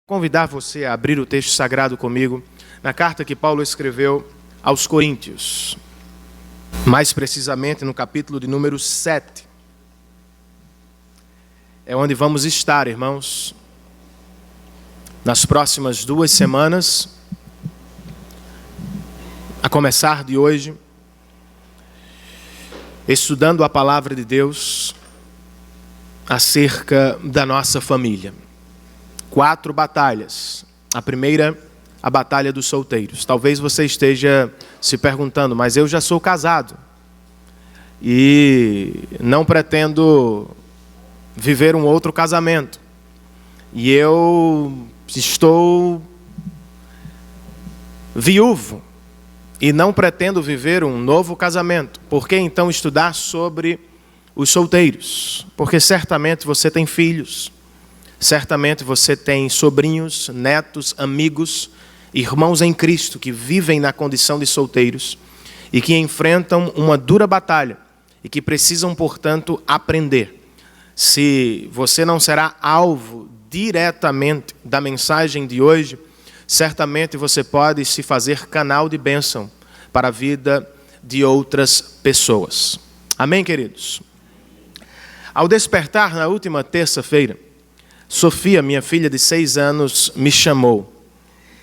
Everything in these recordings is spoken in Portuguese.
Convidar você a abrir o texto sagrado comigo na carta que Paulo escreveu aos Coríntios, mais precisamente no capítulo de número 7. É onde vamos estar, irmãos, nas próximas 2 semanas, a começar de hoje, estudando a palavra de Deus acerca da nossa família. 4 batalhas. A primeira, a batalha dos solteiros. Talvez você esteja se perguntando, mas eu já sou casado e não pretendo viver um outro casamento. E eu estou viúvo e não pretendo viver um novo casamento. Por que então estudar sobre os solteiros? Porque certamente você tem filhos. Certamente você tem sobrinhos, netos, amigos, irmãos em Cristo que vivem na condição de solteiros e que enfrentam uma dura batalha e que precisam, portanto, aprender. Se você não será alvo diretamente da mensagem de hoje, certamente você pode se fazer canal de bênção para a vida de outras pessoas. Amém, queridos? Ao despertar na última terça-feira, Sofia, minha filha de 6 anos, me chamou.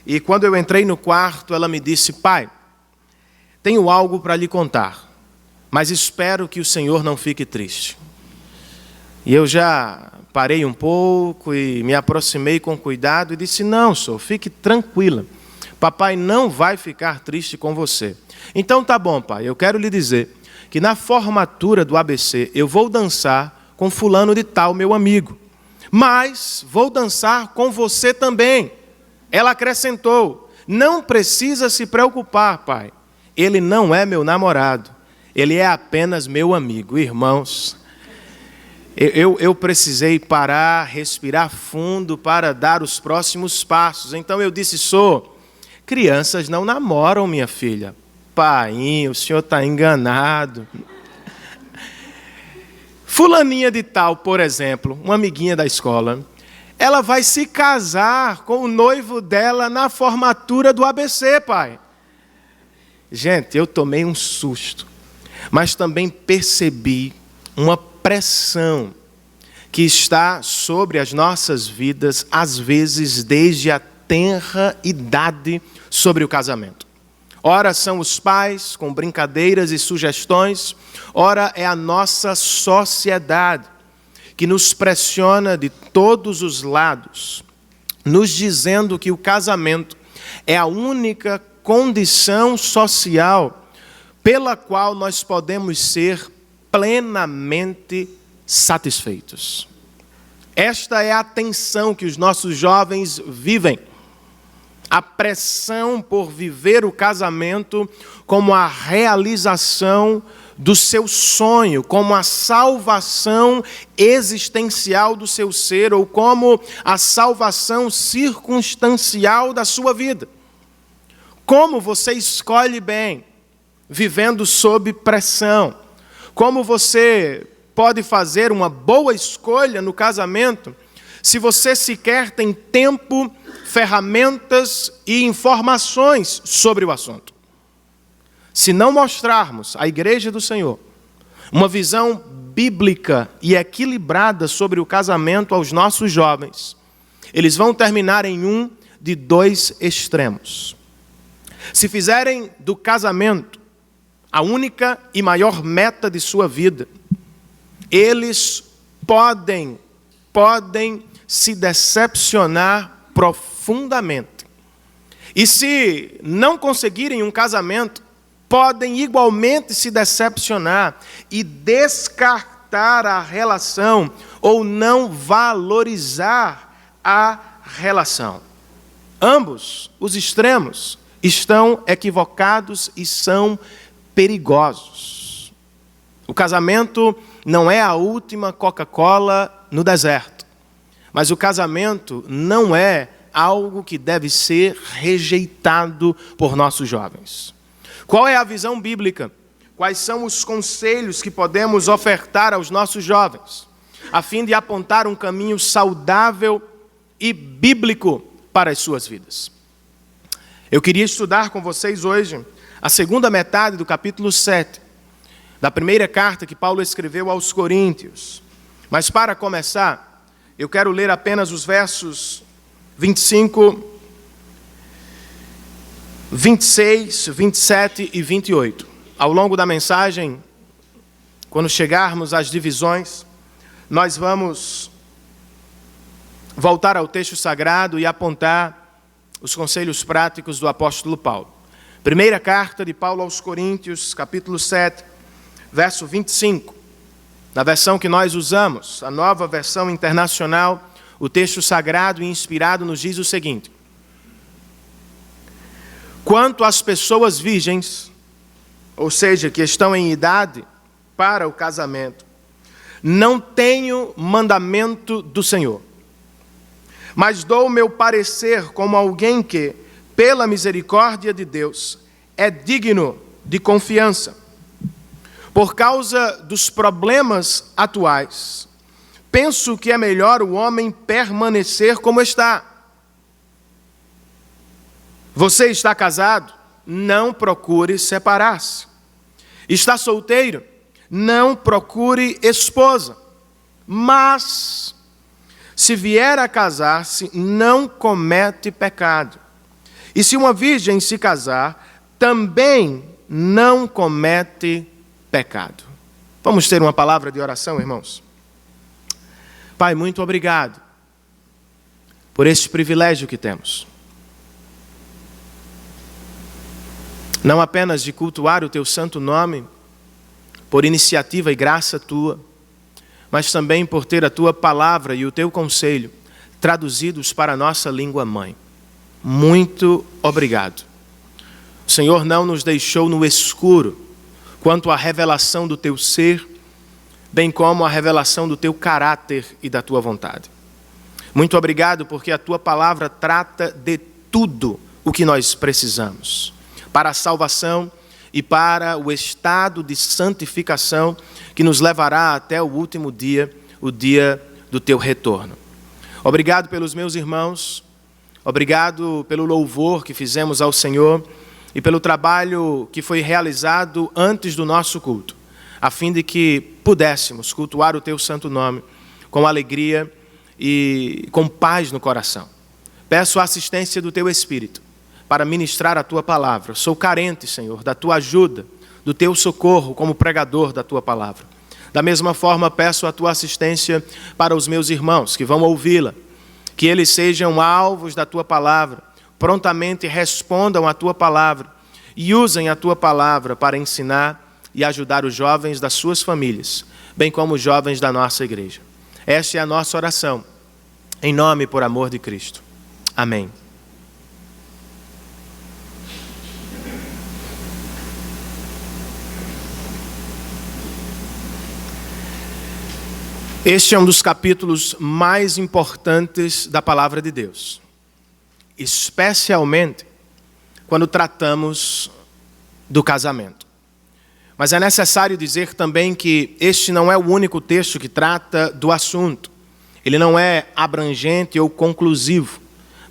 E quando eu entrei no quarto, ela me disse: pai, tenho algo para lhe contar, mas espero que o Senhor não fique triste. E eu já parei um pouco e me aproximei com cuidado e disse: não, Sofia, fique tranquila. Papai não vai ficar triste com você. Então tá bom, pai, eu quero lhe dizer que na formatura do ABC eu vou dançar com fulano de tal, meu amigo. Mas vou dançar com você também. Ela acrescentou: não precisa se preocupar, pai. Ele não é meu namorado. Ele é apenas meu amigo. Irmãos, eu precisei parar, respirar fundo para dar os próximos passos. Então eu disse: crianças não namoram, minha filha. Pai, o senhor está enganado. Fulaninha de tal, por exemplo, uma amiguinha da escola, ela vai se casar com o noivo dela na formatura do ABC, pai. Gente, eu tomei um susto, mas também percebi uma pressão que está sobre as nossas vidas, às vezes desde a tenra idade, sobre o casamento. Ora são os pais com brincadeiras e sugestões, ora é a nossa sociedade que nos pressiona de todos os lados, nos dizendo que o casamento é a única condição social pela qual nós podemos ser plenamente satisfeitos. Esta é a tensão que os nossos jovens vivem. A pressão por viver o casamento como a realização do seu sonho, como a salvação existencial do seu ser, ou como a salvação circunstancial da sua vida. Como você escolhe bem, vivendo sob pressão? Como você pode fazer uma boa escolha no casamento, se você sequer tem tempo, ferramentas e informações sobre o assunto? Se não mostrarmos à Igreja do Senhor uma visão bíblica e equilibrada sobre o casamento aos nossos jovens, eles vão terminar em um de 2 extremos. Se fizerem do casamento a única e maior meta de sua vida, eles podem se decepcionar profundamente. E se não conseguirem um casamento, podem igualmente se decepcionar e descartar a relação ou não valorizar a relação. Ambos os extremos estão equivocados e são perigosos. O casamento não é a última Coca-Cola no deserto, mas o casamento não é algo que deve ser rejeitado por nossos jovens. Qual é a visão bíblica? Quais são os conselhos que podemos ofertar aos nossos jovens, a fim de apontar um caminho saudável e bíblico para as suas vidas. Eu queria estudar com vocês hoje a segunda metade do capítulo 7, da primeira carta que Paulo escreveu aos Coríntios. Mas para começar, eu quero ler apenas os versos 25, 26, 27 e 28. Ao longo da mensagem, quando chegarmos às divisões, nós vamos voltar ao texto sagrado e apontar os conselhos práticos do apóstolo Paulo. Primeira carta de Paulo aos Coríntios, capítulo 7, verso 25. Na versão que nós usamos, a Nova Versão Internacional, o texto sagrado e inspirado nos diz o seguinte: quanto às pessoas virgens, ou seja, que estão em idade para o casamento, não tenho mandamento do Senhor, mas dou o meu parecer como alguém que, pela misericórdia de Deus, é digno de confiança. Por causa dos problemas atuais, penso que é melhor o homem permanecer como está. Você está casado? Não procure separar-se. Está solteiro? Não procure esposa. Mas, se vier a casar-se, não comete pecado. E se uma virgem se casar, também não comete pecado. Vamos ter uma palavra de oração, irmãos? Pai, muito obrigado por este privilégio que temos. Não apenas de cultuar o Teu santo nome, por iniciativa e graça Tua, mas também por ter a Tua palavra e o Teu conselho traduzidos para a nossa língua mãe. Muito obrigado. O Senhor não nos deixou no escuro quanto à revelação do Teu ser, bem como a revelação do Teu caráter e da Tua vontade. Muito obrigado porque a Tua palavra trata de tudo o que nós precisamos para a salvação e para o estado de santificação que nos levará até o último dia, o dia do Teu retorno. Obrigado pelos meus irmãos, obrigado pelo louvor que fizemos ao Senhor e pelo trabalho que foi realizado antes do nosso culto, a fim de que pudéssemos cultuar o Teu santo nome com alegria e com paz no coração. Peço a assistência do Teu Espírito para ministrar a Tua palavra. Sou carente, Senhor, da Tua ajuda, do Teu socorro como pregador da Tua palavra. Da mesma forma, peço a Tua assistência para os meus irmãos que vão ouvi-la, que eles sejam alvos da Tua palavra, prontamente respondam à Tua palavra e usem a Tua palavra para ensinar e ajudar os jovens das suas famílias, bem como os jovens da nossa igreja. Esta é a nossa oração, em nome e por amor de Cristo. Amém. Este é um dos capítulos mais importantes da palavra de Deus, especialmente quando tratamos do casamento. Mas é necessário dizer também que este não é o único texto que trata do assunto. Ele não é abrangente ou conclusivo.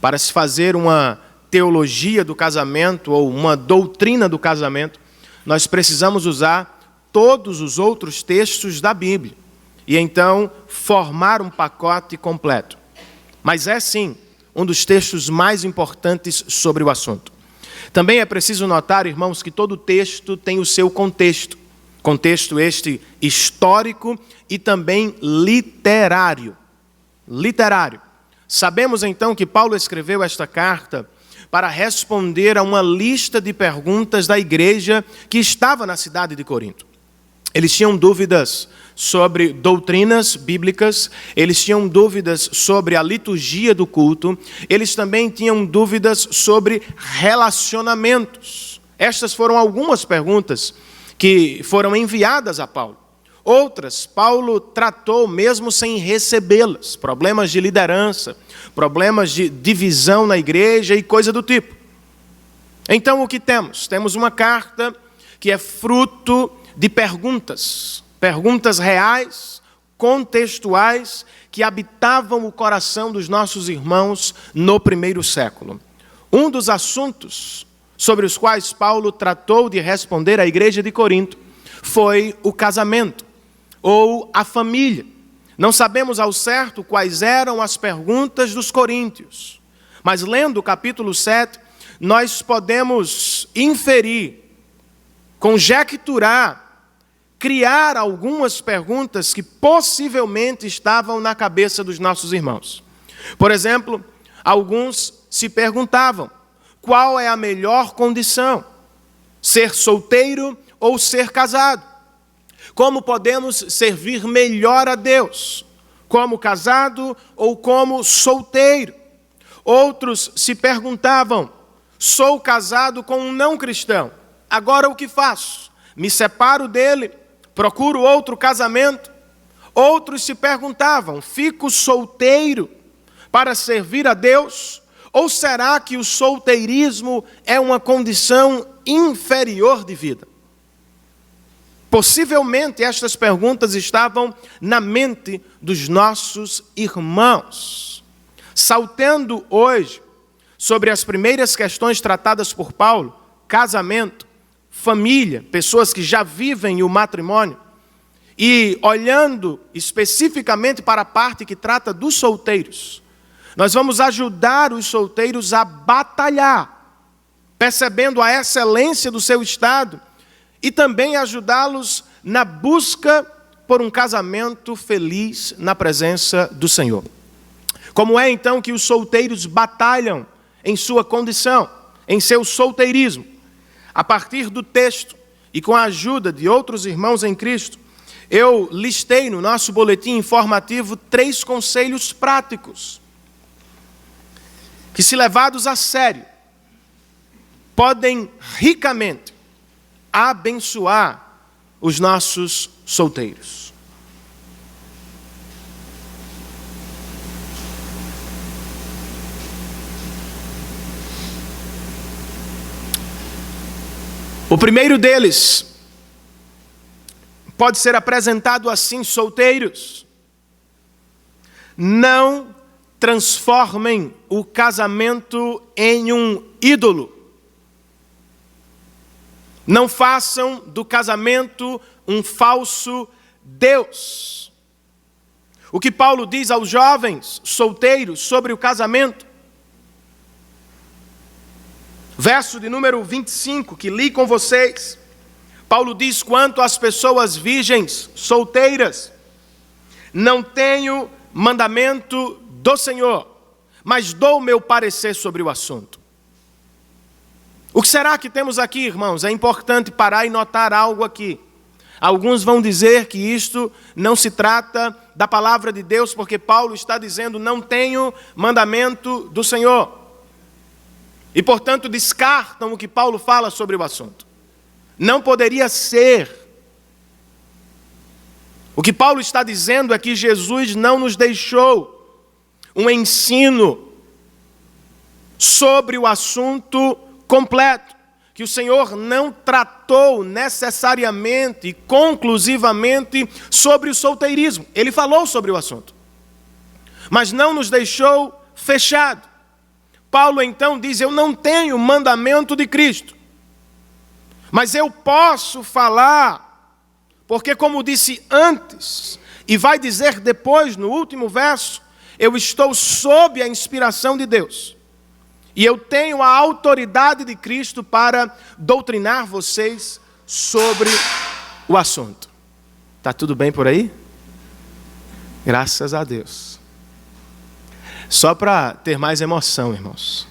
Para se fazer uma teologia do casamento ou uma doutrina do casamento, nós precisamos usar todos os outros textos da Bíblia e então formar um pacote completo. Mas é sim um dos textos mais importantes sobre o assunto. Também é preciso notar, irmãos, que todo texto tem o seu contexto. Contexto este histórico e também literário. Sabemos então que Paulo escreveu esta carta para responder a uma lista de perguntas da igreja que estava na cidade de Corinto. Eles tinham dúvidas sobre doutrinas bíblicas, eles tinham dúvidas sobre a liturgia do culto, eles também tinham dúvidas sobre relacionamentos. Estas foram algumas perguntas que foram enviadas a Paulo. Outras, Paulo tratou mesmo sem recebê-las. Problemas de liderança, problemas de divisão na igreja e coisa do tipo. Então o que temos? Temos uma carta que é fruto de perguntas reais, contextuais, que habitavam o coração dos nossos irmãos no primeiro século. Um dos assuntos sobre os quais Paulo tratou de responder à igreja de Corinto foi o casamento ou a família. Não sabemos ao certo quais eram as perguntas dos coríntios, mas lendo o capítulo 7, nós podemos inferir, conjecturar, criar algumas perguntas que possivelmente estavam na cabeça dos nossos irmãos. Por exemplo, alguns se perguntavam: qual é a melhor condição? Ser solteiro ou ser casado? Como podemos servir melhor a Deus? Como casado ou como solteiro? Outros se perguntavam: sou casado com um não cristão, agora o que faço? Me separo dele? Procuro outro casamento? Outros se perguntavam: fico solteiro para servir a Deus? Ou será que o solteirismo é uma condição inferior de vida? Possivelmente estas perguntas estavam na mente dos nossos irmãos. Saltando hoje sobre as primeiras questões tratadas por Paulo, casamento, família, pessoas que já vivem o matrimônio, e olhando especificamente para a parte que trata dos solteiros, nós vamos ajudar os solteiros a batalhar, percebendo a excelência do seu estado, e também ajudá-los na busca por um casamento feliz na presença do Senhor. Como é então que os solteiros batalham em sua condição, em seu solteirismo? A partir do texto e com a ajuda de outros irmãos em Cristo, eu listei no nosso boletim informativo 3 conselhos práticos que, se levados a sério, podem ricamente abençoar os nossos solteiros. O primeiro deles pode ser apresentado assim: solteiros, não transformem o casamento em um ídolo. Não façam do casamento um falso Deus. O que Paulo diz aos jovens solteiros sobre o casamento? Verso de número 25, que li com vocês. Paulo diz: quanto às pessoas virgens, solteiras, não tenho mandamento do Senhor, mas dou meu parecer sobre o assunto. O que será que temos aqui, irmãos? É importante parar e notar algo aqui. Alguns vão dizer que isto não se trata da palavra de Deus, porque Paulo está dizendo: não tenho mandamento do Senhor. E, portanto, descartam o que Paulo fala sobre o assunto. Não poderia ser. O que Paulo está dizendo é que Jesus não nos deixou um ensino sobre o assunto completo, que o Senhor não tratou necessariamente e conclusivamente sobre o solteirismo. Ele falou sobre o assunto, mas não nos deixou fechado. Paulo então diz: eu não tenho mandamento de Cristo, mas eu posso falar, porque, como disse antes, e vai dizer depois no último verso, eu estou sob a inspiração de Deus. E eu tenho a autoridade de Cristo para doutrinar vocês sobre o assunto. Está tudo bem por aí? Graças a Deus. Só para ter mais emoção, irmãos.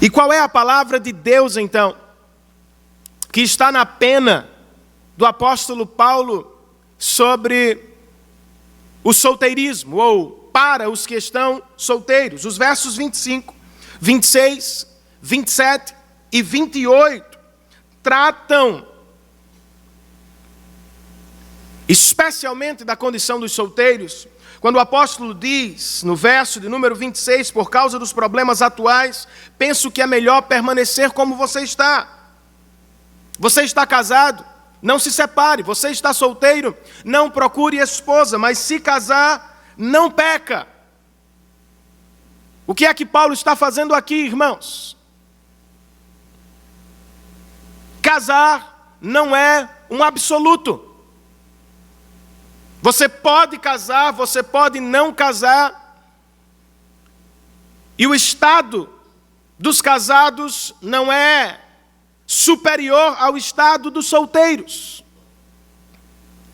E qual é a palavra de Deus, então, que está na pena do apóstolo Paulo sobre o solteirismo, ou para os que estão solteiros? Os versos 25, 26, 27 e 28 tratam especialmente da condição dos solteiros, quando o apóstolo diz, no verso de número 26, por causa dos problemas atuais, penso que é melhor permanecer como você está. Você está casado, não se separe. Você está solteiro, não procure esposa, mas se casar, não peca. O que é que Paulo está fazendo aqui, irmãos? Casar não é um absoluto. Você pode casar, você pode não casar. E o estado dos casados não é superior ao estado dos solteiros.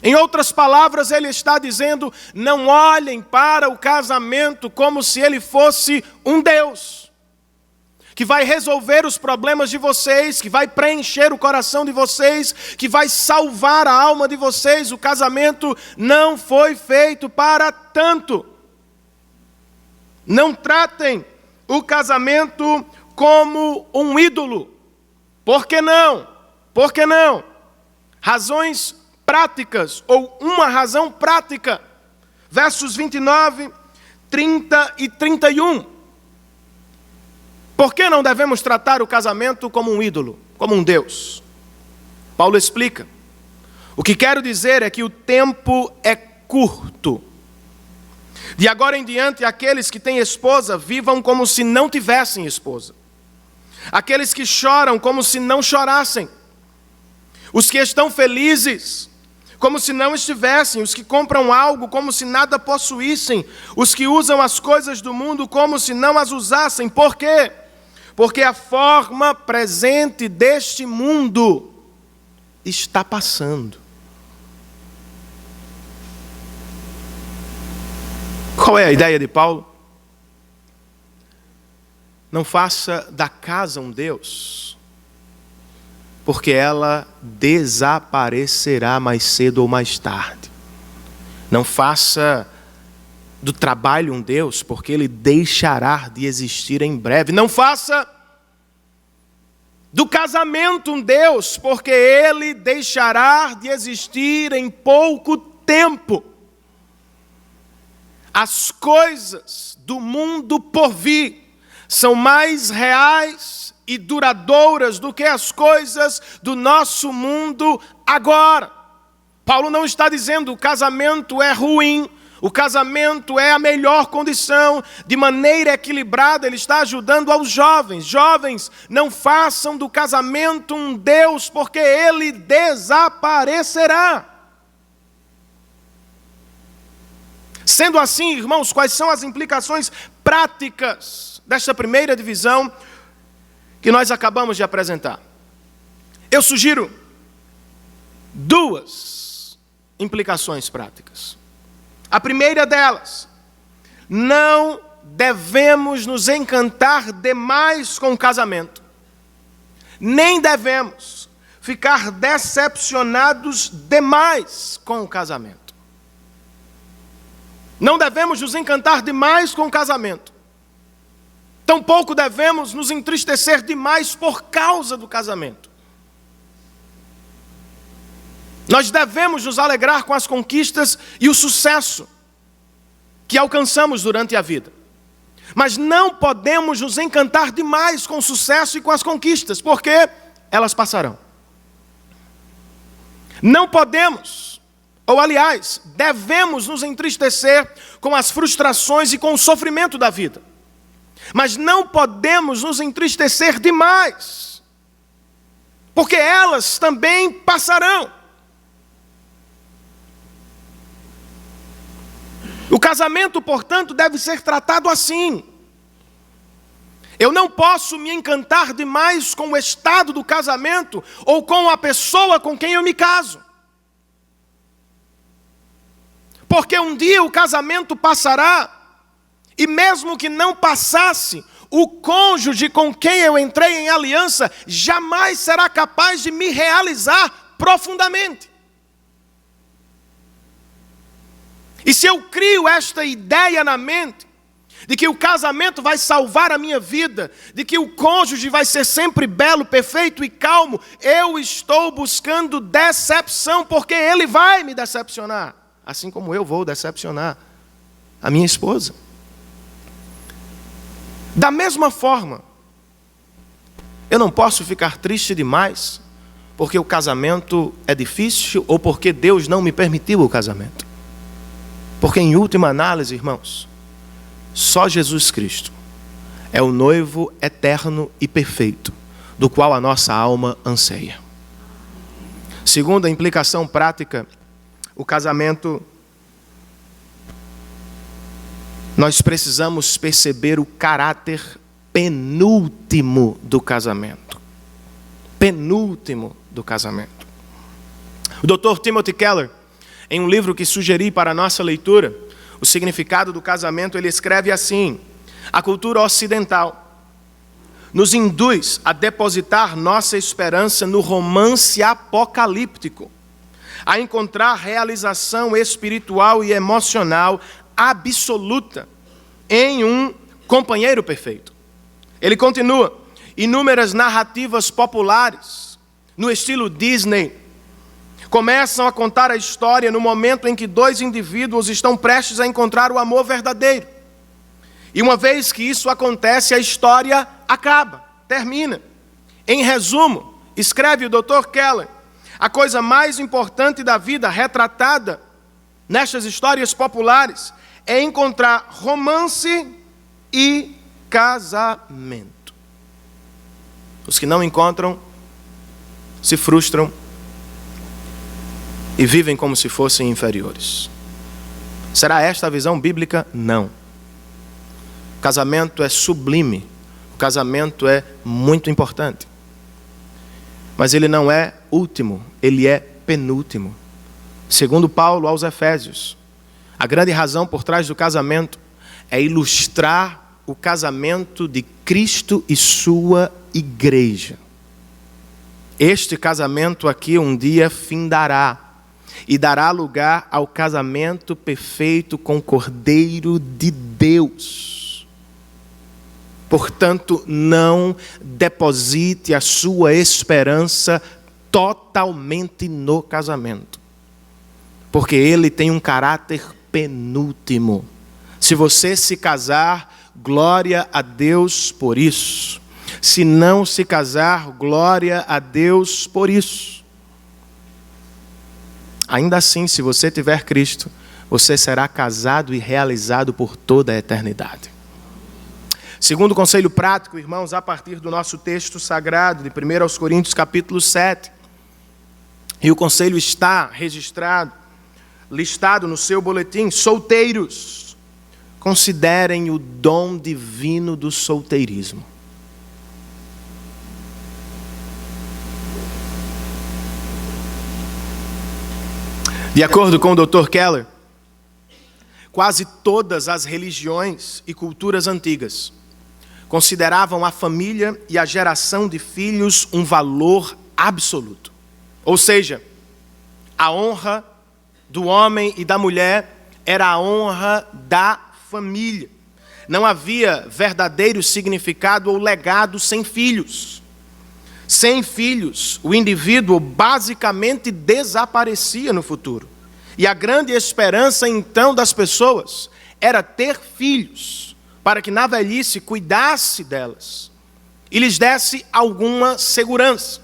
Em outras palavras, ele está dizendo: não olhem para o casamento como se ele fosse um Deus, que vai resolver os problemas de vocês, que vai preencher o coração de vocês, que vai salvar a alma de vocês. O casamento não foi feito para tanto. Não tratem o casamento como um ídolo. Por que não? Por que não? Razões práticas, ou uma razão prática. Versos 29, 30 e 31. Por que não devemos tratar o casamento como um ídolo, como um Deus? Paulo explica. O que quero dizer é que o tempo é curto. De agora em diante, aqueles que têm esposa vivam como se não tivessem esposa. Aqueles que choram como se não chorassem. Os que estão felizes como se não estivessem. Os que compram algo como se nada possuíssem. Os que usam as coisas do mundo como se não as usassem. Por quê? Porque a forma presente deste mundo está passando. Qual é a ideia de Paulo? Não faça da casa um Deus, porque ela desaparecerá mais cedo ou mais tarde. Não faça do trabalho um Deus, porque ele deixará de existir em breve. Não faça do casamento um Deus, porque ele deixará de existir em pouco tempo. As coisas do mundo por vir são mais reais e duradouras do que as coisas do nosso mundo agora. Paulo não está dizendo que o casamento é ruim, o casamento é a melhor condição. De maneira equilibrada, ele está ajudando aos jovens. Jovens, não façam do casamento um Deus, porque ele desaparecerá. Sendo assim, irmãos, quais são as implicações práticas desta primeira divisão que nós acabamos de apresentar? Eu sugiro duas implicações práticas. A primeira delas: não devemos nos encantar demais com o casamento, nem devemos ficar decepcionados demais com o casamento. Não devemos nos encantar demais com o casamento. Tampouco devemos nos entristecer demais por causa do casamento. Nós devemos nos alegrar com as conquistas e o sucesso que alcançamos durante a vida. Mas não podemos nos encantar demais com o sucesso e com as conquistas, porque elas passarão. Não podemos, ou aliás, devemos nos entristecer com as frustrações e com o sofrimento da vida. Mas não podemos nos entristecer demais, porque elas também passarão. O casamento, portanto, deve ser tratado assim. Eu não posso me encantar demais com o estado do casamento ou com a pessoa com quem eu me caso. Porque um dia o casamento passará, e mesmo que não passasse, o cônjuge com quem eu entrei em aliança jamais será capaz de me realizar profundamente. E se eu crio esta ideia na mente, de que o casamento vai salvar a minha vida, de que o cônjuge vai ser sempre belo, perfeito e calmo, eu estou buscando decepção, porque ele vai me decepcionar, assim como eu vou decepcionar a minha esposa. Da mesma forma, eu não posso ficar triste demais porque o casamento é difícil ou porque Deus não me permitiu o casamento. Porque em última análise, irmãos, só Jesus Cristo é o noivo eterno e perfeito, do qual a nossa alma anseia. Segunda implicação prática, o casamento, nós precisamos perceber o caráter penúltimo do casamento. Penúltimo do casamento. O Dr. Timothy Keller, em um livro que sugeri para a nossa leitura, O Significado do Casamento, ele escreve assim: a cultura ocidental nos induz a depositar nossa esperança no romance apocalíptico, a encontrar realização espiritual e emocional absoluta em um companheiro perfeito. Ele continua: inúmeras narrativas populares, no estilo Disney, começam a contar a história no momento em que dois indivíduos estão prestes a encontrar o amor verdadeiro. E uma vez que isso acontece, a história acaba, termina. Em resumo, escreve o Dr. Keller, a coisa mais importante da vida retratada nestas histórias populares é encontrar romance e casamento. Os que não encontram se frustram e vivem como se fossem inferiores. Será esta a visão bíblica? Não. O casamento é sublime, o casamento é muito importante. Mas ele não é último, ele é penúltimo. Segundo Paulo aos Efésios, a grande razão por trás do casamento é ilustrar o casamento de Cristo e sua igreja. Este casamento aqui um dia findará e dará lugar ao casamento perfeito com o Cordeiro de Deus. Portanto, não deposite a sua esperança totalmente no casamento, porque ele tem um caráter penúltimo. Se você se casar, glória a Deus por isso. Se não se casar, glória a Deus por isso. Ainda assim, se você tiver Cristo, você será casado e realizado por toda a eternidade. Segundo conselho prático, irmãos, a partir do nosso texto sagrado, de 1 Coríntios capítulo 7, e o conselho está registrado, listado no seu boletim: solteiros, considerem o dom divino do solteirismo. De acordo com o Dr. Keller, quase todas as religiões e culturas antigas consideravam a família e a geração de filhos um valor absoluto. Ou seja, a honra do homem e da mulher era a honra da família. Não havia verdadeiro significado ou legado sem filhos. Sem filhos, o indivíduo basicamente desaparecia no futuro. E a grande esperança então das pessoas era ter filhos, para que na velhice cuidasse delas e lhes desse alguma segurança.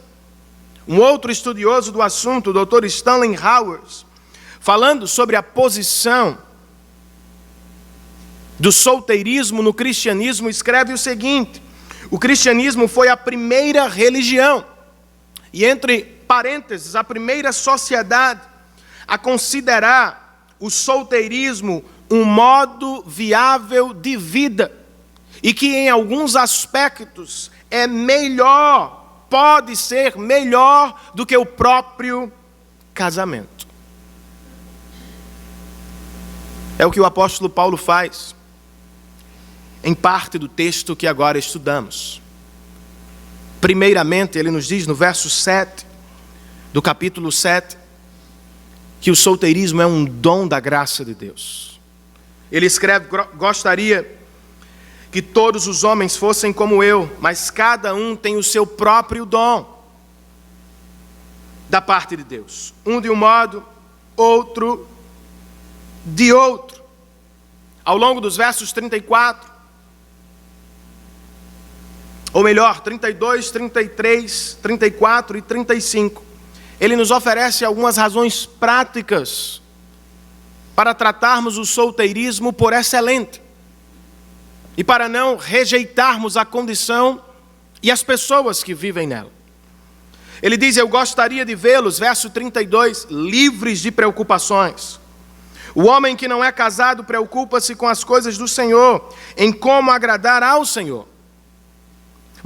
Um outro estudioso do assunto, o Dr. Stanley Hauers, falando sobre a posição do solteirismo no cristianismo, escreve o seguinte: o cristianismo foi a primeira religião, e entre parênteses, a primeira sociedade a considerar o solteirismo um modo viável de vida, e que em alguns aspectos é melhor, pode ser melhor do que o próprio casamento. É o que o apóstolo Paulo faz em parte do texto que agora estudamos. Primeiramente, ele nos diz no verso 7 do capítulo 7 que o solteirismo é um dom da graça de Deus. Ele escreve: gostaria que todos os homens fossem como eu, mas cada um tem o seu próprio dom da parte de Deus. Um de um modo, outro de outro. Ao longo dos versos 34, ou melhor, 32, 33, 34 e 35, ele nos oferece algumas razões práticas para tratarmos o solteirismo por excelente e para não rejeitarmos a condição e as pessoas que vivem nela. Ele diz: eu gostaria de vê-los, verso 32, livres de preocupações. O homem que não é casado preocupa-se com as coisas do Senhor, em como agradar ao Senhor.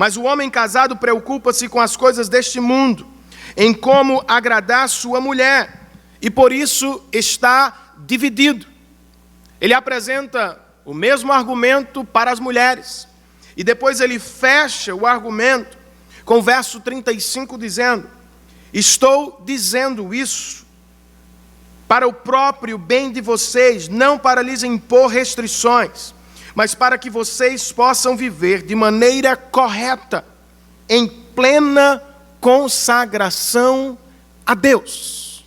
Mas o homem casado preocupa-se com as coisas deste mundo, em como agradar sua mulher, e por isso está dividido. Ele apresenta o mesmo argumento para as mulheres, e depois ele fecha o argumento com o verso 35 dizendo: estou dizendo isso para o próprio bem de vocês, não para lhes impor restrições, mas para que vocês possam viver de maneira correta, em plena consagração a Deus.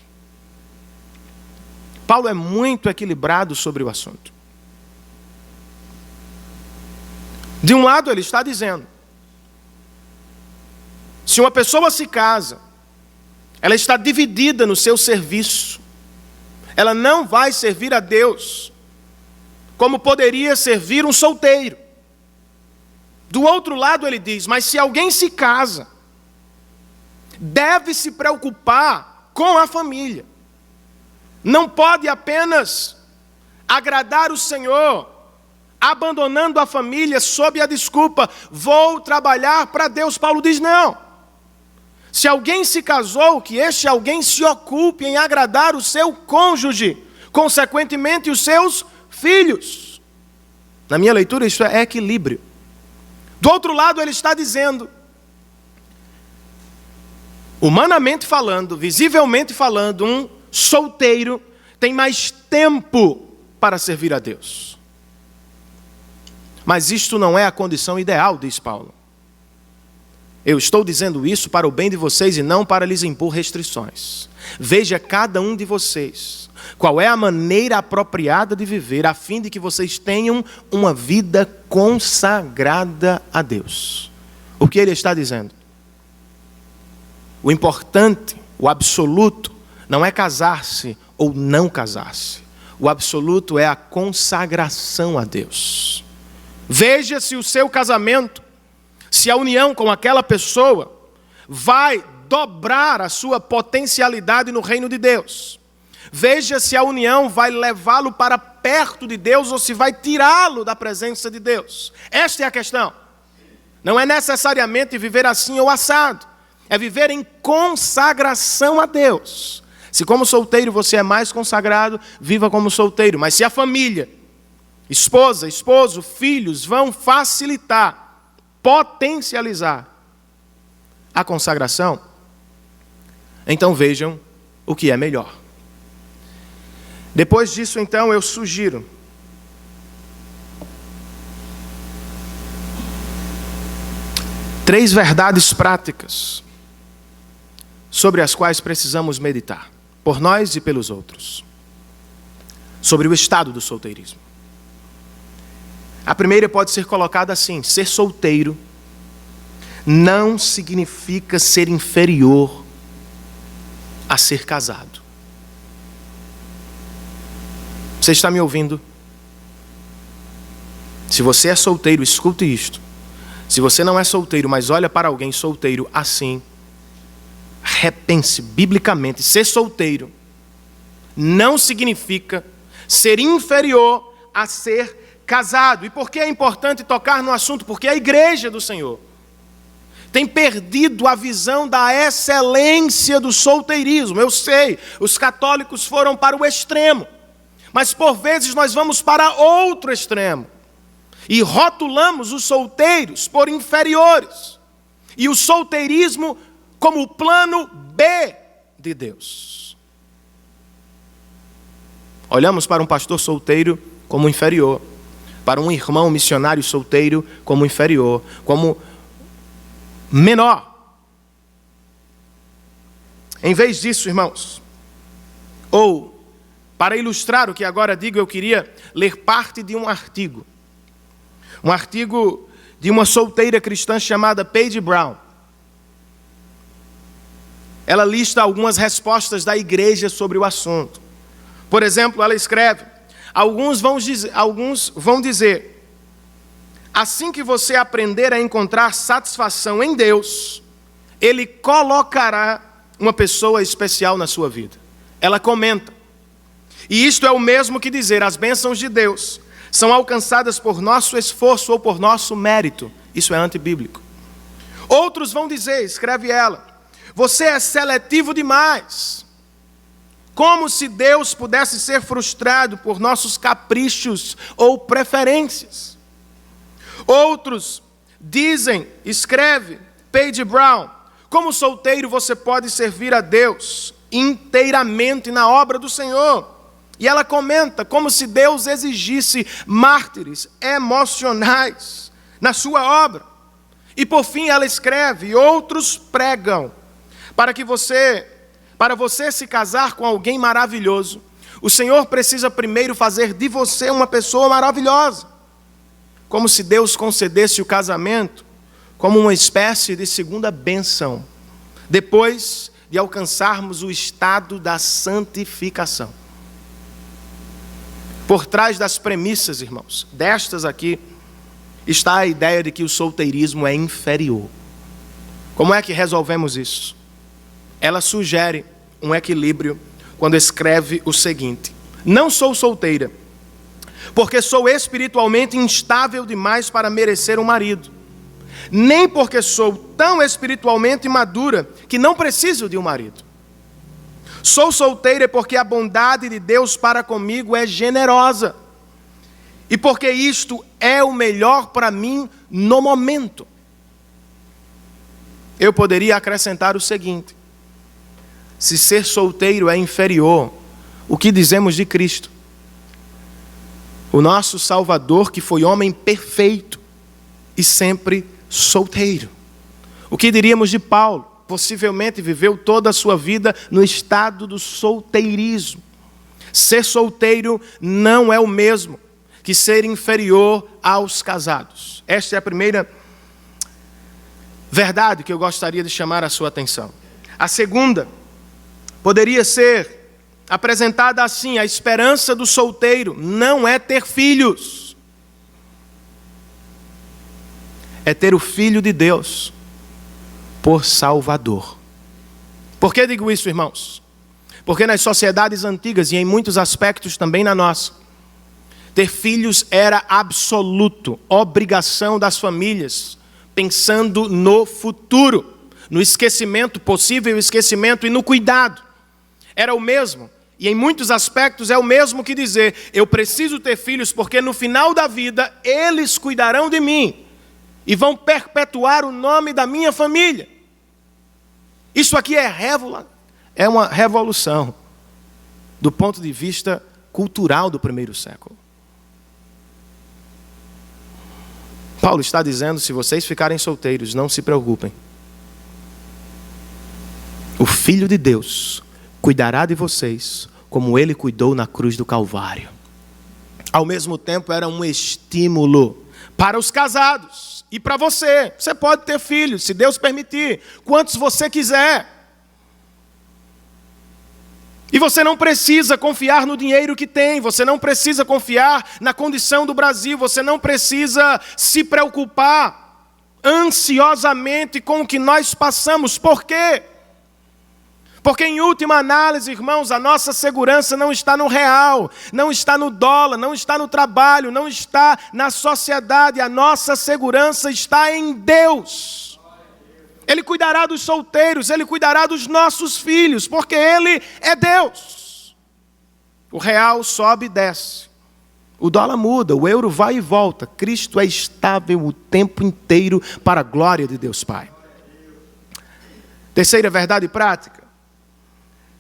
Paulo é muito equilibrado sobre o assunto. De um lado, ele está dizendo: se uma pessoa se casa, ela está dividida no seu serviço, ela não vai servir a Deus como poderia servir um solteiro. Do outro lado, ele diz: mas se alguém se casa, deve se preocupar com a família. Não pode apenas agradar o Senhor, abandonando a família sob a desculpa: vou trabalhar para Deus. Paulo diz: não. Se alguém se casou, que este alguém se ocupe em agradar o seu cônjuge, consequentemente os seus filhos. Na minha leitura, isso é equilíbrio. Do outro lado, ele está dizendo, humanamente falando, visivelmente falando, um solteiro tem mais tempo para servir a Deus. Mas isto não é a condição ideal, diz Paulo. Eu estou dizendo isso para o bem de vocês e não para lhes impor restrições. Veja cada um de vocês qual é a maneira apropriada de viver, a fim de que vocês tenham uma vida consagrada a Deus. O que ele está dizendo? O importante, o absoluto, não é casar-se ou não casar-se. O absoluto é a consagração a Deus. Veja se o seu casamento, se a união com aquela pessoa vai dobrar a sua potencialidade no reino de Deus. Veja se a união vai levá-lo para perto de Deus ou se vai tirá-lo da presença de Deus. Esta é a questão. Não é necessariamente viver assim ou assado. É viver em consagração a Deus. Se como solteiro você é mais consagrado, viva como solteiro. Mas se a família, esposa, esposo, filhos vão facilitar, potencializar a consagração, então vejam o que é melhor. Depois disso, então, eu sugiro três verdades práticas sobre as quais precisamos meditar, por nós e pelos outros, sobre o estado do solteirismo. A primeira pode ser colocada assim: ser solteiro não significa ser inferior a ser casado. Você está me ouvindo? Se você é solteiro, escute isto. Se você não é solteiro, mas olha para alguém solteiro assim, repense biblicamente. Ser solteiro não significa ser inferior a ser casado. E por que é importante tocar no assunto? Porque a igreja do Senhor tem perdido a visão da excelência do solteirismo. Eu sei, os católicos foram para o extremo, mas por vezes nós vamos para outro extremo e rotulamos os solteiros por inferiores e o solteirismo como o plano B de Deus. Olhamos para um pastor solteiro como inferior, para um irmão missionário solteiro como inferior, como menor. Em vez disso, irmãos, ou para ilustrar o que agora digo, eu queria ler parte de um artigo de uma solteira cristã chamada Paige Brown. ela lista algumas respostas da igreja sobre o assunto. Por exemplo, ela escreve: alguns vão dizer, assim que você aprender a encontrar satisfação em Deus, Ele colocará uma pessoa especial na sua vida. Ela comenta: e isto é o mesmo que dizer, as bênçãos de Deus são alcançadas por nosso esforço ou por nosso mérito. Isso é antibíblico. Outros vão dizer, escreve ela, você é seletivo demais. Como se Deus pudesse ser frustrado por nossos caprichos ou preferências. Outros dizem, escreve Paige Brown, como solteiro você pode servir a Deus inteiramente na obra do Senhor. E ela comenta como se Deus exigisse mártires emocionais na sua obra. E por fim ela escreve, outros pregam, para você se casar com alguém maravilhoso, o Senhor precisa primeiro fazer de você uma pessoa maravilhosa. Como se Deus concedesse o casamento como uma espécie de segunda bênção, depois de alcançarmos o estado da santificação. Por trás das premissas, irmãos, destas aqui, está a ideia de que o solteirismo é inferior. Como é que resolvemos isso? Ela sugere um equilíbrio quando escreve o seguinte: não sou solteira, porque sou espiritualmente instável demais para merecer um marido, nem porque sou tão espiritualmente madura que não preciso de um marido. Sou solteira porque a bondade de Deus para comigo é generosa. E porque isto é o melhor para mim no momento. Eu poderia acrescentar o seguinte: se ser solteiro é inferior, o que dizemos de Cristo? O nosso Salvador, que foi homem perfeito e sempre solteiro. O que diríamos de Paulo? Possivelmente viveu toda a sua vida no estado do solteirismo. Ser solteiro não é o mesmo que ser inferior aos casados. Esta é a primeira verdade que eu gostaria de chamar a sua atenção. A segunda poderia ser apresentada assim: a esperança do solteiro não é ter filhos, é ter o Filho de Deus por Salvador. Por que digo isso, irmãos? Porque nas sociedades antigas, e em muitos aspectos também na nossa, ter filhos era absoluto, obrigação das famílias, pensando no futuro, no esquecimento, possível esquecimento, e no cuidado. Era o mesmo, e em muitos aspectos é o mesmo que dizer, eu preciso ter filhos porque no final da vida eles cuidarão de mim e vão perpetuar o nome da minha família. Isso aqui é uma revolução do ponto de vista cultural do primeiro século. Paulo está dizendo, se vocês ficarem solteiros, não se preocupem. O Filho de Deus cuidará de vocês como Ele cuidou na cruz do Calvário. Ao mesmo tempo, era um estímulo para os casados. E para você, você pode ter filhos, se Deus permitir, quantos você quiser. E você não precisa confiar no dinheiro que tem, você não precisa confiar na condição do Brasil, você não precisa se preocupar ansiosamente com o que nós passamos. Por quê? Porque em última análise, irmãos, a nossa segurança não está no real, não está no dólar, não está no trabalho, não está na sociedade. A nossa segurança está em Deus. Ele cuidará dos solteiros, Ele cuidará dos nossos filhos, porque Ele é Deus. O real sobe e desce, o dólar muda, o euro vai e volta. Cristo é estável o tempo inteiro para a glória de Deus Pai. Terceira verdade prática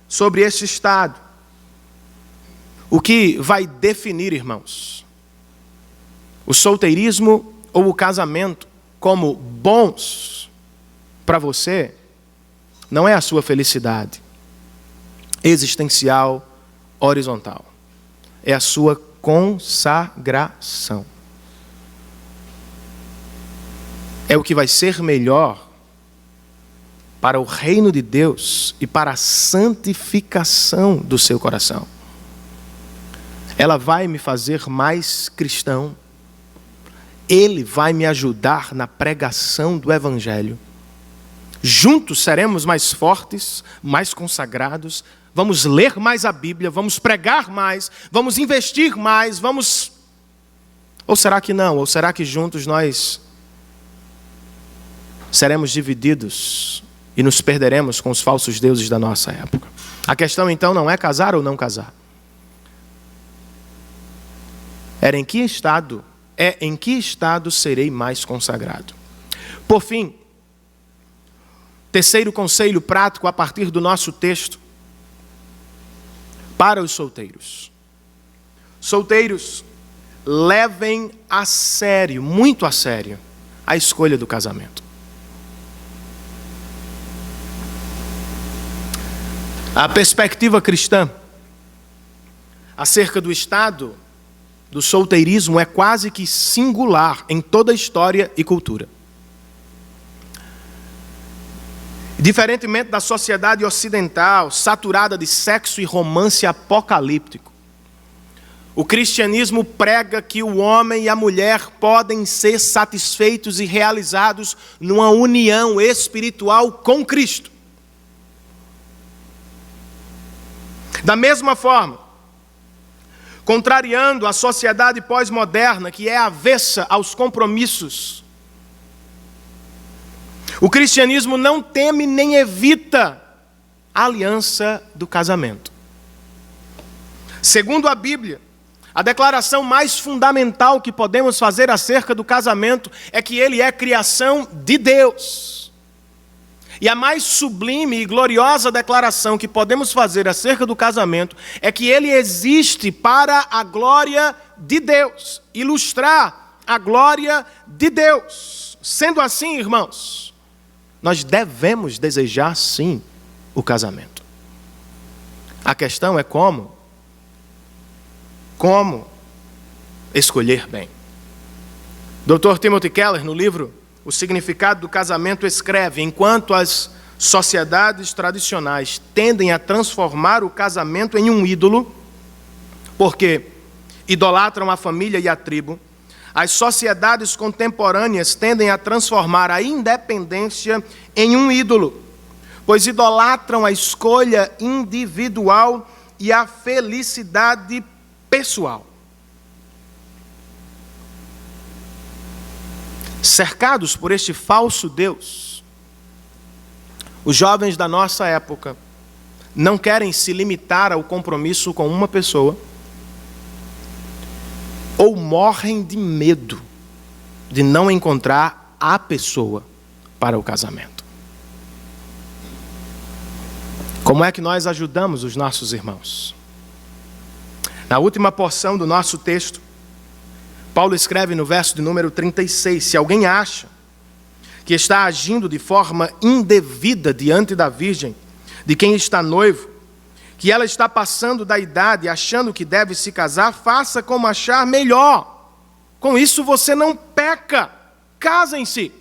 sobre este estado. O que vai definir, irmãos, o solteirismo ou o casamento como bons para você, não é a sua felicidade existencial, horizontal. É a sua consagração. É o que vai ser melhor para o reino de Deus e para a santificação do seu coração. Ela vai me fazer mais cristão. Ele vai me ajudar na pregação do Evangelho. Juntos seremos mais fortes, mais consagrados, vamos ler mais a Bíblia, vamos pregar mais, vamos investir mais, vamos... Ou será que não? Ou será que juntos nós seremos divididos e nos perderemos com os falsos deuses da nossa época? A questão então não é casar ou não casar. É em que estado serei mais consagrado. Por fim, terceiro conselho prático a partir do nosso texto para os solteiros. Solteiros, levem a sério, muito a sério, a escolha do casamento. A perspectiva cristã acerca do estado do solteirismo é quase que singular em toda a história e cultura. Diferentemente da sociedade ocidental, saturada de sexo e romance apocalíptico, o cristianismo prega que o homem e a mulher podem ser satisfeitos e realizados numa união espiritual com Cristo. Da mesma forma, contrariando a sociedade pós-moderna, que é avessa aos compromissos, o cristianismo não teme nem evita a aliança do casamento. Segundo a Bíblia, a declaração mais fundamental que podemos fazer acerca do casamento é que ele é criação de Deus. E a mais sublime e gloriosa declaração que podemos fazer acerca do casamento é que ele existe para a glória de Deus, ilustrar a glória de Deus. Sendo assim, irmãos, nós devemos desejar sim o casamento. A questão é como escolher bem. Dr. Timothy Keller, no livro O Significado do Casamento, escreve: enquanto as sociedades tradicionais tendem a transformar o casamento em um ídolo, porque idolatram a família e a tribo, as sociedades contemporâneas tendem a transformar a independência em um ídolo, pois idolatram a escolha individual e a felicidade pessoal. Cercados por este falso Deus, os jovens da nossa época não querem se limitar ao compromisso com uma pessoa, ou morrem de medo de não encontrar a pessoa para o casamento. Como é que nós ajudamos os nossos irmãos? Na última porção do nosso texto, Paulo escreve no verso de número 36, se alguém acha que está agindo de forma indevida diante da virgem, de quem está noivo, que ela está passando da idade achando que deve se casar, faça como achar melhor. Com isso você não peca, casem-se.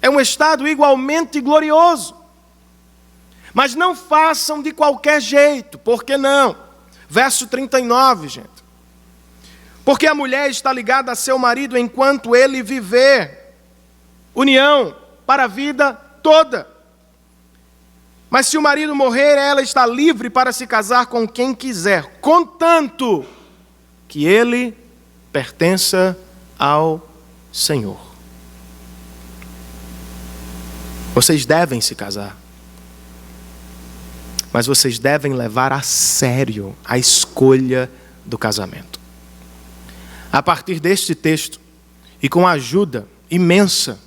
É um estado igualmente glorioso. Mas não façam de qualquer jeito, por que não? Verso 39, gente. Porque a mulher está ligada a seu marido enquanto ele viver. União para a vida toda. Mas se o marido morrer, ela está livre para se casar com quem quiser, contanto que ele pertença ao Senhor. Vocês devem se casar, mas vocês devem levar a sério a escolha do casamento. A partir deste texto, e com a ajuda imensa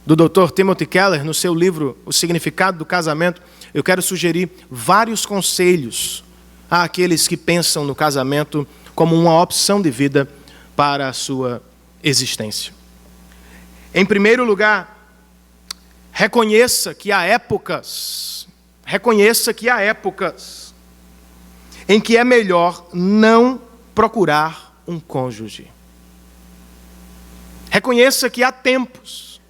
do Dr. Timothy Keller, no seu livro O Significado do Casamento, eu quero sugerir vários conselhos àqueles que pensam no casamento como uma opção de vida para a sua existência. Em primeiro lugar, reconheça que há épocas em que é melhor não procurar um cônjuge. Reconheça que há tempos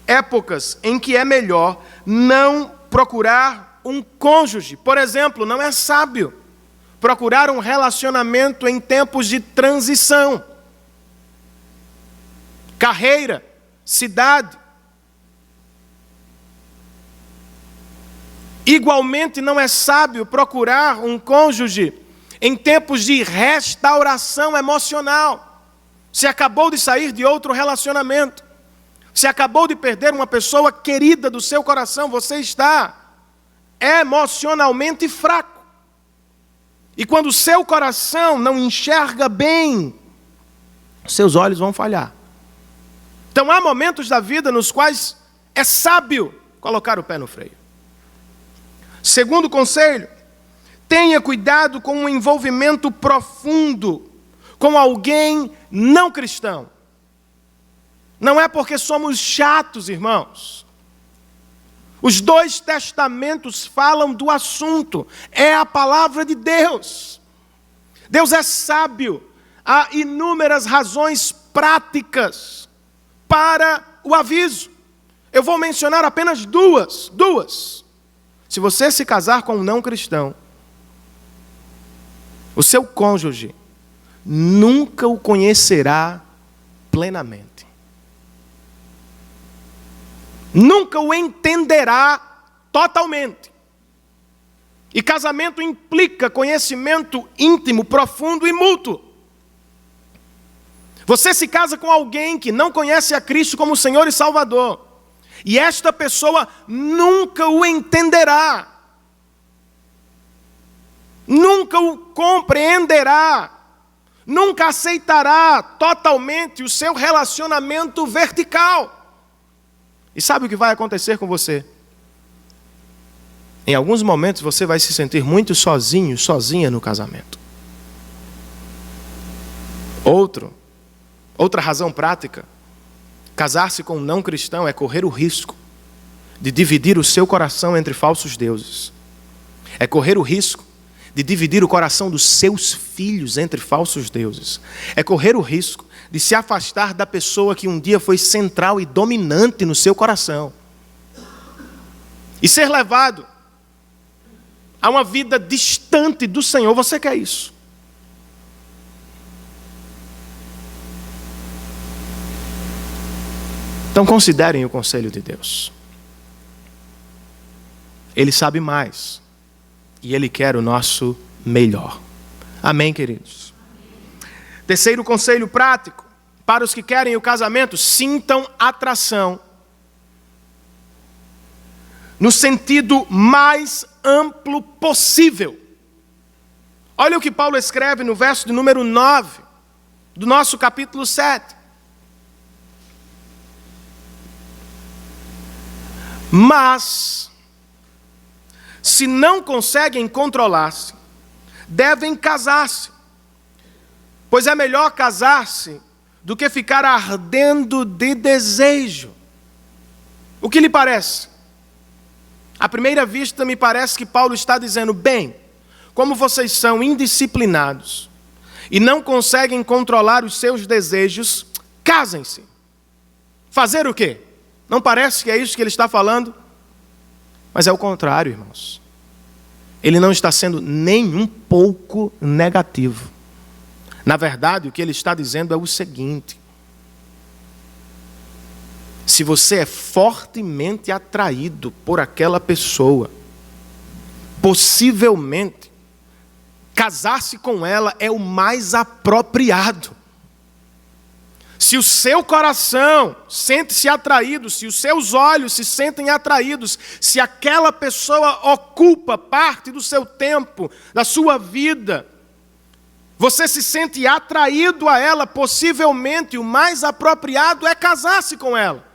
épocas em que é melhor não procurar um cônjuge. Por exemplo, não é sábio procurar um relacionamento em tempos de transição. Carreira, cidade. Igualmente não é sábio procurar um cônjuge em tempos de restauração emocional. Você acabou de sair de outro relacionamento. Você acabou de perder uma pessoa querida do seu coração. Você está emocionalmente fraco. E quando o seu coração não enxerga bem, seus olhos vão falhar. Então há momentos da vida nos quais é sábio colocar o pé no freio. Segundo conselho, tenha cuidado com um envolvimento profundo com alguém não cristão. Não é porque somos chatos, irmãos. Os 2 testamentos falam do assunto. É a palavra de Deus. Deus é sábio. Há inúmeras razões práticas para o aviso. Eu vou mencionar apenas duas. Se você se casar com um não cristão, o seu cônjuge nunca o conhecerá plenamente. Nunca o entenderá totalmente. E casamento implica conhecimento íntimo, profundo e mútuo. Você se casa com alguém que não conhece a Cristo como Senhor e Salvador. E esta pessoa nunca o entenderá. Nunca o compreenderá. Nunca aceitará totalmente o seu relacionamento vertical. E sabe o que vai acontecer com você? Em alguns momentos você vai se sentir muito sozinho, sozinha no casamento. Outra razão prática. Casar-se com um não cristão é correr o risco de dividir o seu coração entre falsos deuses. É correr o risco de dividir o coração dos seus filhos entre falsos deuses. É correr o risco de se afastar da pessoa que um dia foi central e dominante no seu coração. E ser levado a uma vida distante do Senhor. Você quer isso? Então considerem o conselho de Deus. Ele sabe mais. E Ele quer o nosso melhor. Amém, queridos? Terceiro conselho prático. Para os que querem o casamento, sintam atração. No sentido mais amplo possível. Olha o que Paulo escreve no verso de número 9. Do nosso capítulo 7. Mas, se não conseguem controlar-se, devem casar-se. Pois é melhor casar-se do que ficar ardendo de desejo. O que lhe parece? À primeira vista, me parece que Paulo está dizendo, bem, como vocês são indisciplinados e não conseguem controlar os seus desejos, casem-se. Fazer o quê? Não parece que é isso que ele está falando? Mas é o contrário, irmãos. Ele não está sendo nem um pouco negativo. Na verdade, o que ele está dizendo é o seguinte. Se você é fortemente atraído por aquela pessoa, possivelmente, casar-se com ela é o mais apropriado. Se o seu coração sente-se atraído, se os seus olhos se sentem atraídos, se aquela pessoa ocupa parte do seu tempo, da sua vida, você se sente atraído a ela, possivelmente o mais apropriado é casar-se com ela.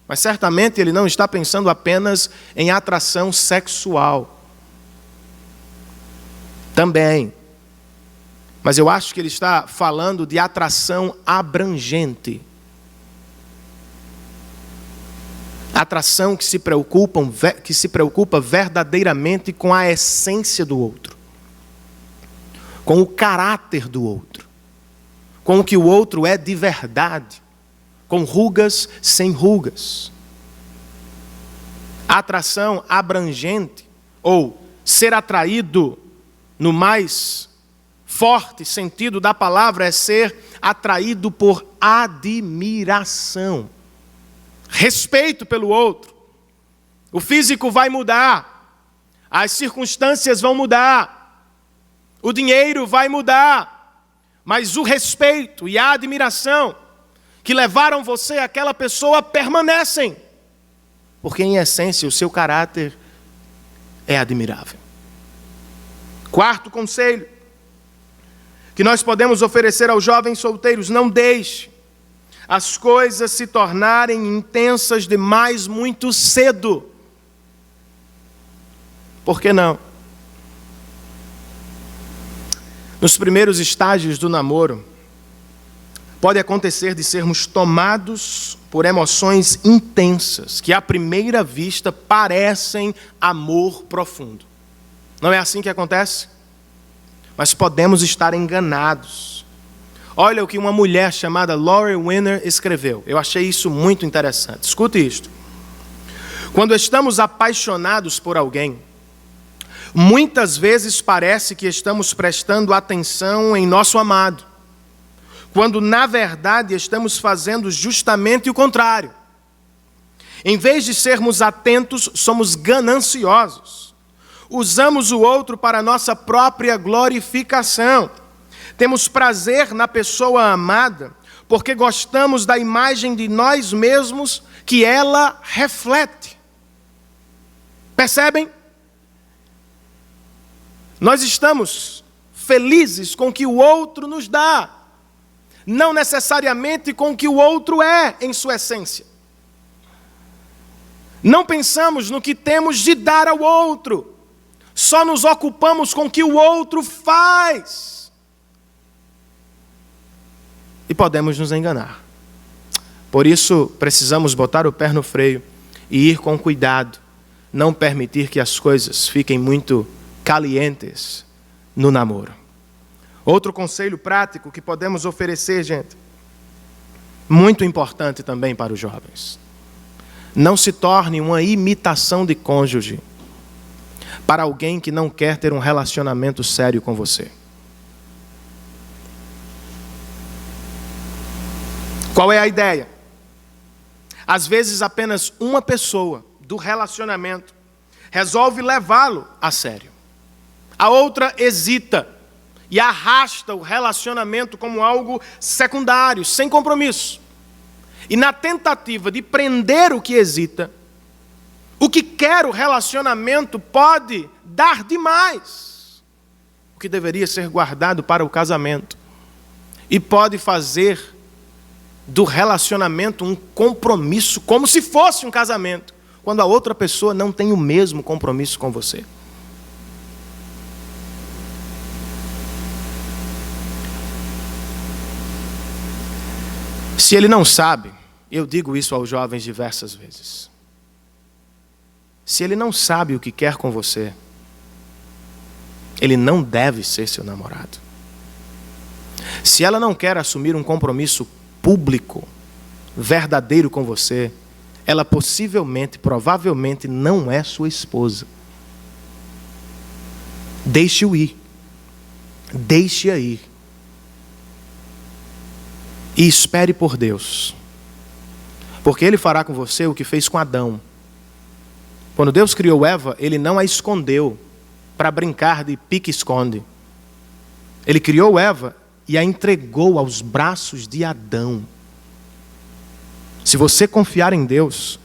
Mas certamente ele não está pensando apenas em atração sexual. Também. Mas eu acho que ele está falando de atração abrangente. Atração que se preocupa verdadeiramente com a essência do outro. Com o caráter do outro. Com o que o outro é de verdade. com rugas sem rugas. A atração abrangente, ou ser atraído no mais forte sentido da palavra, é ser atraído por admiração, respeito pelo outro. O físico vai mudar, as circunstâncias vão mudar, o dinheiro vai mudar, mas o respeito e a admiração que levaram você àquela pessoa permanecem, porque em essência o seu caráter é admirável. Quarto conselho que nós podemos oferecer aos jovens solteiros: não deixe as coisas se tornarem intensas demais muito cedo. Por que não? Nos primeiros estágios do namoro, pode acontecer de sermos tomados por emoções intensas, que à primeira vista parecem amor profundo. Não é assim que acontece? Mas podemos estar enganados. Olha o que uma mulher chamada Laurie Winner escreveu. Eu achei isso muito interessante. Escute isto. Quando estamos apaixonados por alguém, muitas vezes parece que estamos prestando atenção em nosso amado, quando na verdade estamos fazendo justamente o contrário. Em vez de sermos atentos, somos gananciosos. Usamos o outro para nossa própria glorificação. Temos prazer na pessoa amada, porque gostamos da imagem de nós mesmos que ela reflete. Percebem? Nós estamos felizes com o que o outro nos dá, não necessariamente com o que o outro é em sua essência. Não pensamos no que temos de dar ao outro, só nos ocupamos com o que o outro faz. E podemos nos enganar. Por isso, precisamos botar o pé no freio e ir com cuidado, não permitir que as coisas fiquem muito calientes no namoro. Outro conselho prático que podemos oferecer, gente, muito importante também para os jovens: não se torne uma imitação de cônjuge para alguém que não quer ter um relacionamento sério com você. Qual é a ideia? Às vezes apenas uma pessoa do relacionamento resolve levá-lo a sério. A outra hesita e arrasta o relacionamento como algo secundário, sem compromisso. E na tentativa de prender o que hesita, o que quer o relacionamento pode dar demais, o que deveria ser guardado para o casamento, e pode fazer do relacionamento um compromisso, como se fosse um casamento, quando a outra pessoa não tem o mesmo compromisso com você. Se ele não sabe, eu digo isso aos jovens diversas vezes, se ele não sabe o que quer com você, ele não deve ser seu namorado. Se ela não quer assumir um compromisso público, verdadeiro com você, ela possivelmente, provavelmente não é sua esposa. Deixe-o ir. Deixe-a ir. E espere por Deus. Porque Ele fará com você o que fez com Adão. Quando Deus criou Eva, Ele não a escondeu para brincar de pique-esconde. Ele criou Eva e a entregou aos braços de Adão. Se você confiar em Deus,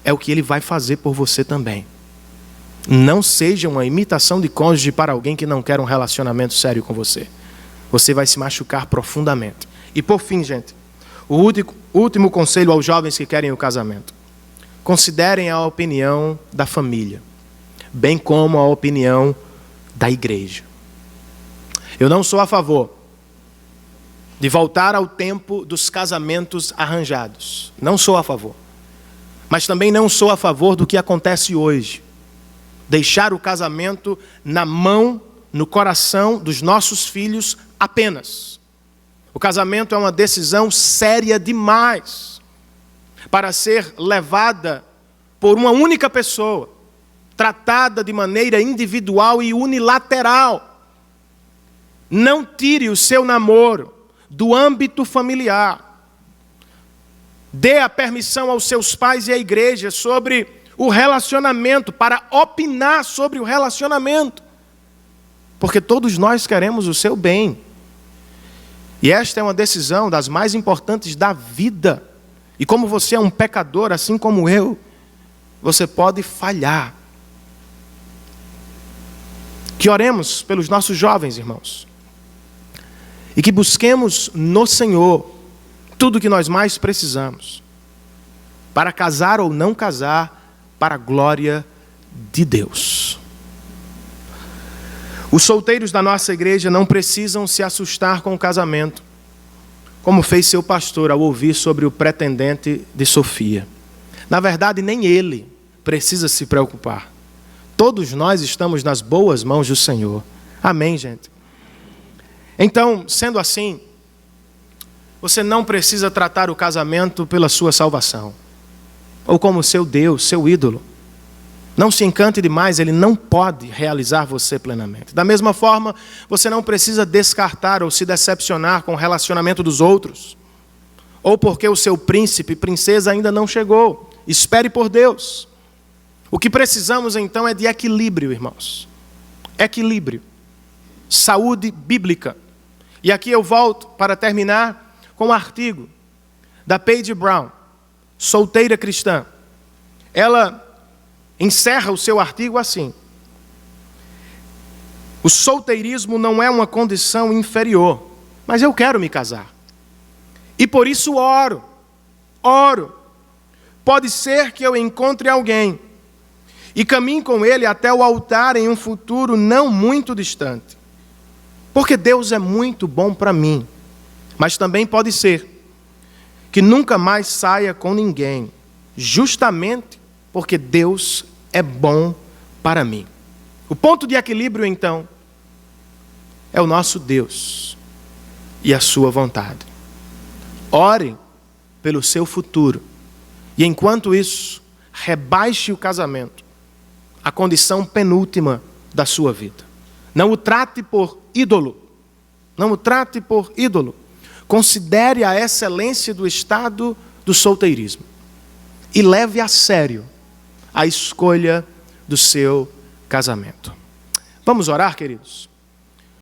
é o que Ele vai fazer por você também. Não seja uma imitação de cônjuge para alguém que não quer um relacionamento sério com você. Você vai se machucar profundamente. E por fim, gente, o último conselho aos jovens que querem o casamento: considerem a opinião da família, bem como a opinião da igreja. Eu não sou a favor de voltar ao tempo dos casamentos arranjados. Não sou a favor. Mas também não sou a favor do que acontece hoje. Deixar o casamento na mão, no coração dos nossos filhos apenas. O casamento é uma decisão séria demais para ser levada por uma única pessoa, tratada de maneira individual e unilateral. Não tire o seu namoro do âmbito familiar. Dê a permissão aos seus pais e à igreja sobre o relacionamento, para opinar sobre o relacionamento. Porque todos nós queremos o seu bem. E esta é uma decisão das mais importantes da vida. E como você é um pecador, assim como eu, você pode falhar. Que oremos pelos nossos jovens, irmãos. E que busquemos no Senhor tudo o que nós mais precisamos. Para casar ou não casar, para a glória de Deus. Os solteiros da nossa igreja não precisam se assustar com o casamento, como fez seu pastor ao ouvir sobre o pretendente de Sofia. Na verdade, nem ele precisa se preocupar. Todos nós estamos nas boas mãos do Senhor. Amém, gente? Então, sendo assim, você não precisa tratar o casamento pela sua salvação, ou como seu Deus, seu ídolo. Não se encante demais, ele não pode realizar você plenamente. Da mesma forma, você não precisa descartar ou se decepcionar com o relacionamento dos outros, ou porque o seu príncipe, princesa ainda não chegou. Espere por Deus. O que precisamos então é de equilíbrio, irmãos. Equilíbrio. Saúde bíblica. E aqui eu volto para terminar com um artigo da Paige Brown, solteira cristã. Ela encerra o seu artigo assim: o solteirismo não é uma condição inferior, mas eu quero me casar. E por isso oro. Pode ser que eu encontre alguém e caminhe com ele até o altar em um futuro não muito distante. Porque Deus é muito bom para mim. Mas também pode ser que nunca mais saia com ninguém, justamente porque Deus é bom para mim. O ponto de equilíbrio, então, é o nosso Deus e a sua vontade. Ore pelo seu futuro. E enquanto isso, rebaixe o casamento, a condição penúltima da sua vida. Não o trate por ídolo. Não o trate por ídolo. Considere a excelência do estado do solteirismo. E leve a sério a escolha do seu casamento. Vamos orar, queridos?